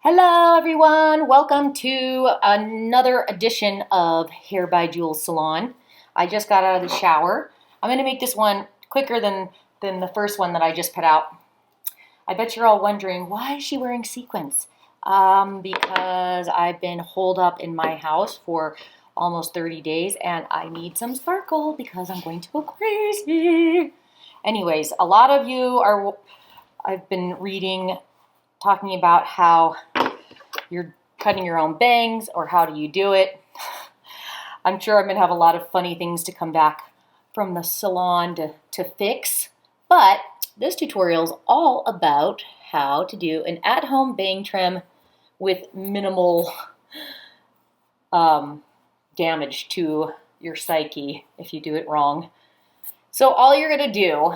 Hello everyone, welcome to another edition of Hair by Jules Salon. I just got out of the shower. I'm going to make this one quicker than the first one that I just put out. I bet you're all wondering, why is she wearing sequins? Because I've been holed up in my house for almost 30 days and I need some sparkle because I'm going to go crazy. Anyways, a lot of you I've been reading, talking about how you're cutting your own bangs or how do you do it. I'm sure I'm going to have a lot of funny things to come back from the salon to fix, but this tutorial is all about how to do an at-home bang trim with minimal damage to your psyche if you do it wrong. So all you're going to do,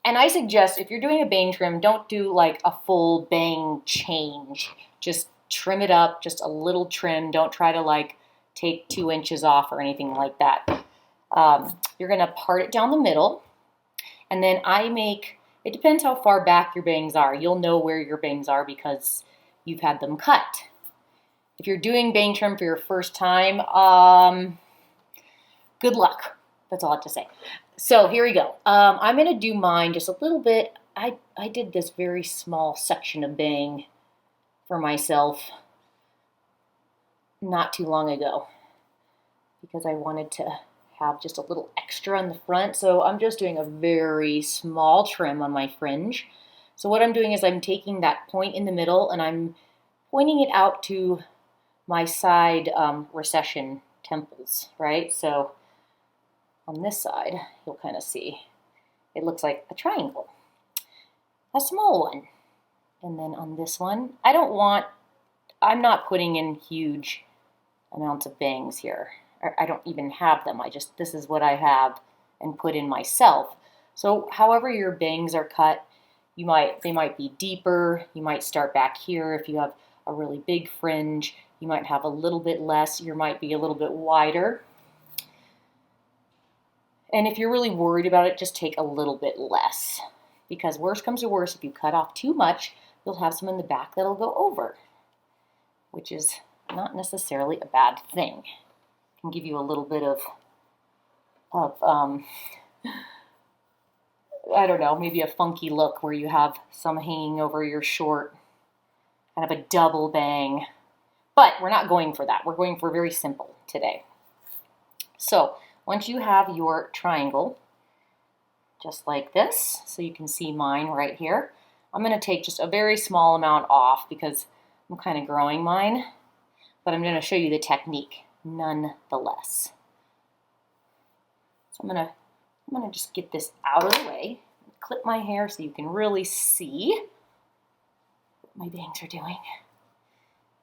and I suggest if you're doing a bang trim, don't do like a full bang change. Just trim it up, just a little trim. Don't try to like take 2 inches off or anything like that. You're going to part it down the middle. And then it depends how far back your bangs are. You'll know where your bangs are because you've had them cut. If you're doing bang trim for your first time, good luck. That's all I have to say. So here we go. I'm going to do mine just a little bit. I did this very small section of bang for myself not too long ago because I wanted to have just a little extra in the front. So I'm just doing a very small trim on my fringe. So what I'm doing is I'm taking that point in the middle and I'm pointing it out to my side recession temples, right? So on this side, you'll kind of see it looks like a triangle, a small one. And then on this one, I'm not putting in huge amounts of bangs here. I don't even have them. This is what I have and put in myself. So however your bangs are cut, they might be deeper. You might start back here. If you have a really big fringe, you might have a little bit less. You might be a little bit wider. And if you're really worried about it, just take a little bit less. Because worst comes to worst, if you cut off too much, you'll have some in the back that'll go over, which is not necessarily a bad thing. It can give you a little bit of I don't know, maybe a funky look where you have some hanging over your short, kind of a double bang. But we're not going for that. We're going for very simple today. So once you have your triangle, just like this, so you can see mine right here, I'm going to take just a very small amount off because I'm kind of growing mine, but I'm going to show you the technique nonetheless. So I'm going to just get this out of the way, clip my hair so you can really see what my bangs are doing.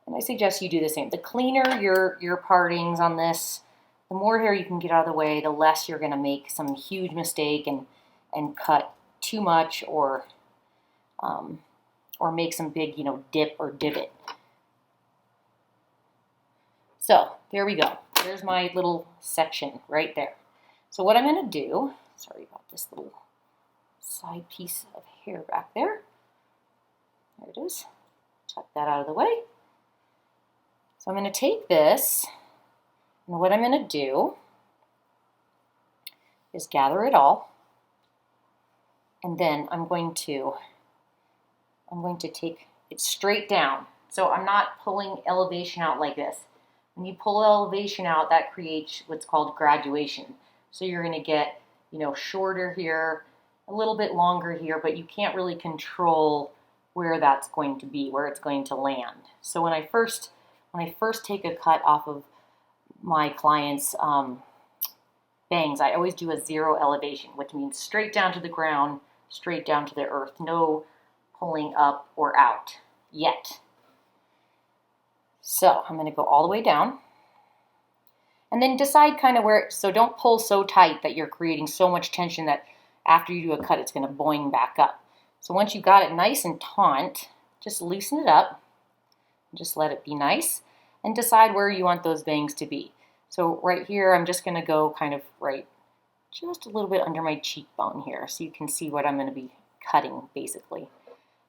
And I suggest you do the same. The cleaner your partings on this, the more hair you can get out of the way, the less you're going to make some huge mistake and cut too much or make some big, dip or divot. So there we go. There's my little section right there. So what I'm going to do, sorry about this little side piece of hair back there. There it is. Tuck that out of the way. So I'm going to take this, and what I'm going to do is gather it all, and then I'm going to take it straight down. So I'm not pulling elevation out like this. When you pull elevation out, that creates what's called graduation. So you're going to get, shorter here, a little bit longer here, but you can't really control where that's going to be, where it's going to land. So when I first take a cut off of my clients' bangs, I always do a zero elevation, which means straight down to the ground, straight down to the earth, no pulling up or out yet. So I'm going to go all the way down and then decide kind of so don't pull so tight that you're creating so much tension that after you do a cut, it's going to boing back up. So once you got it nice and taut, just loosen it up, just let it be nice, and decide where you want those bangs to be. So right here, I'm just going to go kind of right just a little bit under my cheekbone here so you can see what I'm going to be cutting basically.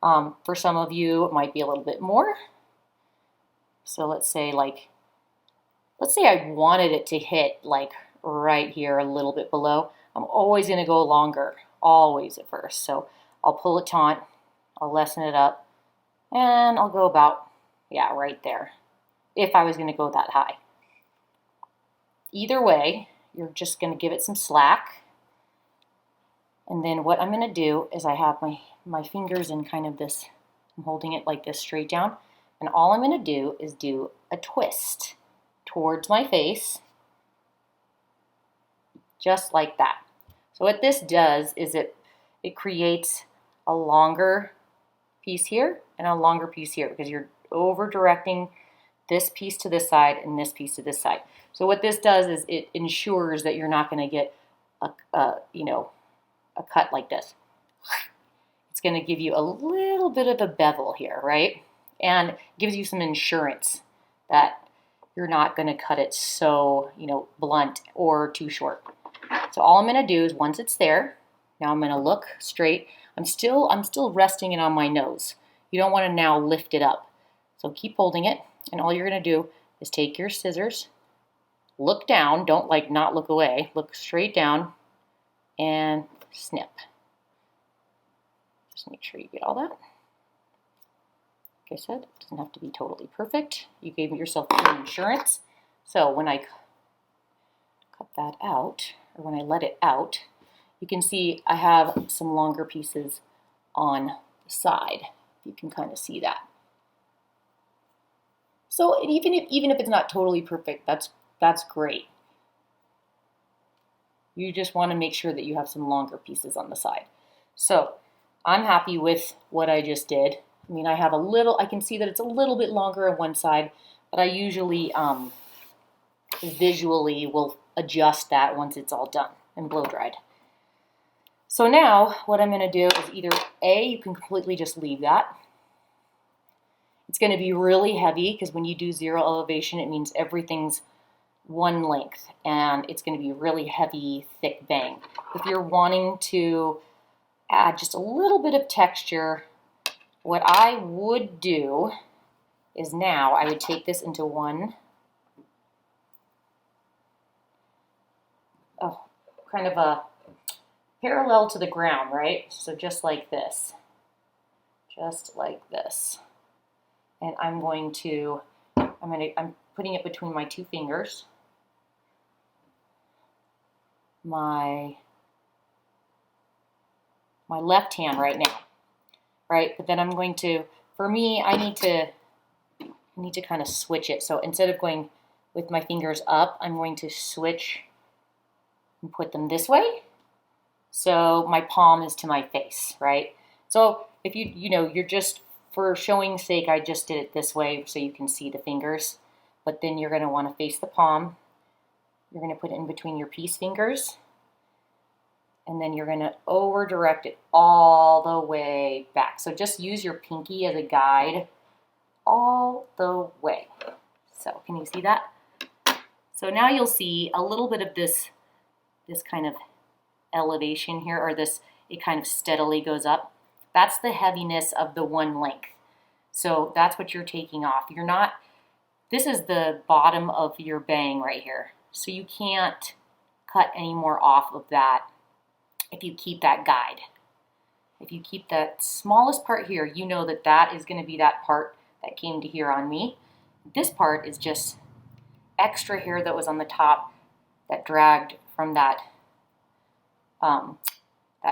For some of you, it might be a little bit more. So let's say I wanted it to hit like right here, a little bit below. I'm always going to go longer, always at first. So I'll pull it taut, I'll lessen it up, and I'll go about, yeah, right there, if I was going to go that high. Either way, you're just going to give it some slack. And then what I'm going to do is I have my fingers in kind of this, I'm holding it like this straight down. And all I'm going to do is do a twist towards my face, just like that. So what this does is it creates a longer piece here and a longer piece here, because you're over directing this piece to this side and this piece to this side. So what this does is it ensures that you're not going to get a cut like this. It's going to give you a little bit of a bevel here, right? And gives you some insurance that you're not going to cut it so, blunt or too short. So all I'm going to do is once it's there, now I'm going to look straight. I'm still resting it on my nose. You don't want to now lift it up. So keep holding it, and all you're going to do is take your scissors, look down, don't not look away, look straight down, and snip. Just make sure you get all that. Like I said, it doesn't have to be totally perfect. You gave yourself good insurance. So when I cut that out, or when I let it out, you can see I have some longer pieces on the side. You can kind of see that. So even if it's not totally perfect, that's great. You just want to make sure that you have some longer pieces on the side. So I'm happy with what I just did. I mean, I can see that it's a little bit longer on one side, but I usually visually will adjust that once it's all done and blow dried. So now what I'm going to do is either A, you can completely just leave that. It's going to be really heavy because when you do zero elevation, it means everything's one length, and it's going to be really heavy, thick bang. If you're wanting to add just a little bit of texture, what I would do is now I would take this into one, kind of a parallel to the ground, right? So just like this. And I'm putting it between my two fingers. My left hand right now, right? But then I'm going to, for me, I need to kind of switch it. So instead of going with my fingers up, I'm going to switch and put them this way. So my palm is to my face, right? So if you're just, for showing sake, I just did it this way so you can see the fingers. But then you're going to want to face the palm. You're going to put it in between your peace fingers. And then you're going to over direct it all the way back. So just use your pinky as a guide all the way. So can you see that? So now you'll see a little bit of this kind of elevation here, or it kind of steadily goes up. That's the heaviness of the one length. So that's what you're taking off. This is the bottom of your bang right here. So you can't cut any more off of that if you keep that guide. If you keep that smallest part here, you know that is going to be that part that came to here on me. This part is just extra hair that was on the top that dragged from that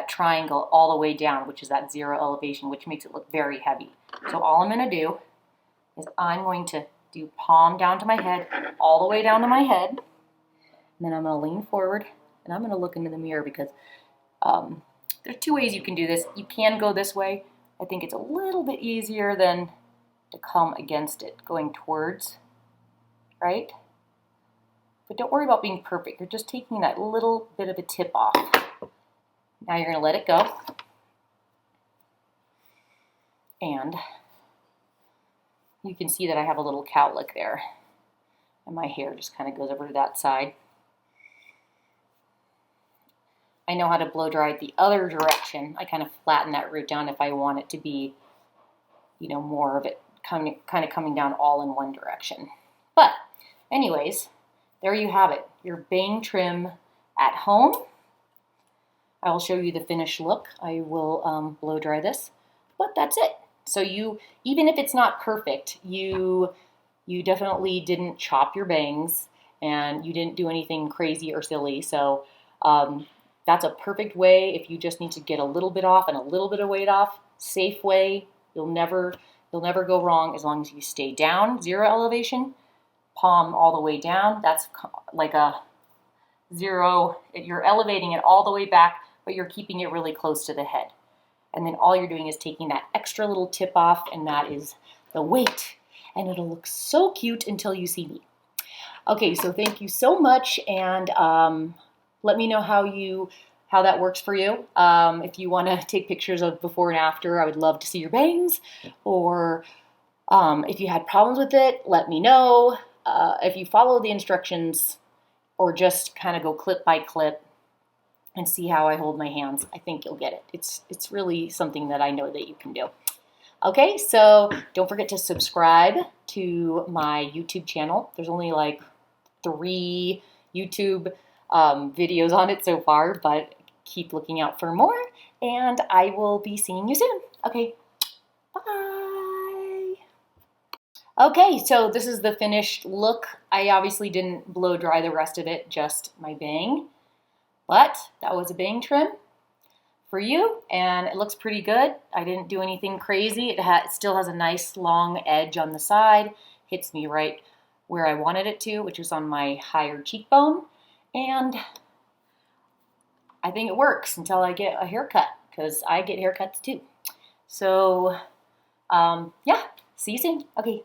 triangle all the way down, which is that zero elevation, which makes it look very heavy. So all I'm going to do is I'm going to do palm down to my head, all the way down to my head, and then I'm going to lean forward and I'm going to look into the mirror, because there's two ways you can do this. You can go this way. I think it's a little bit easier than to come against it, going towards, right? But don't worry about being perfect. You're just taking that little bit of a tip off. Now you're going to let it go. And you can see that I have a little cowlick there. And my hair just kind of goes over to that side. I know how to blow dry it the other direction. I kind of flatten that root down if I want it to be more of it kind of coming down all in one direction. But anyways, there you have it, your bang trim at home. I will show you the finished look. I will blow dry this, but that's it. So even if it's not perfect, you definitely didn't chop your bangs and you didn't do anything crazy or silly. So that's a perfect way if you just need to get a little bit off and a little bit of weight off. Safe way. You'll never go wrong as long as you stay down, 0 elevation, palm all the way down. That's like a 0. You're elevating it all the way back, but you're keeping it really close to the head. And then all you're doing is taking that extra little tip off, and that is the weight. And it'll look so cute until you see me. Okay, so thank you so much, and let me know how that works for you. If you want to take pictures of before and after, I would love to see your bangs. Or if you had problems with it, let me know. If you follow the instructions or just kind of go clip by clip and see how I hold my hands, I think you'll get it. It's really something that I know that you can do. Okay, so don't forget to subscribe to my YouTube channel. There's only like 3 YouTube videos on it so far, but keep looking out for more, and I will be seeing you soon. Okay, bye. Okay, so this is the finished look. I obviously didn't blow dry the rest of it, just my bang, but that was a bang trim for you, and it looks pretty good. I didn't do anything crazy. It still has a nice long edge on the side, hits me right where I wanted it to, which is on my higher cheekbone, and I think it works until I get a haircut, because I get haircuts too. So yeah, see you soon. Okay.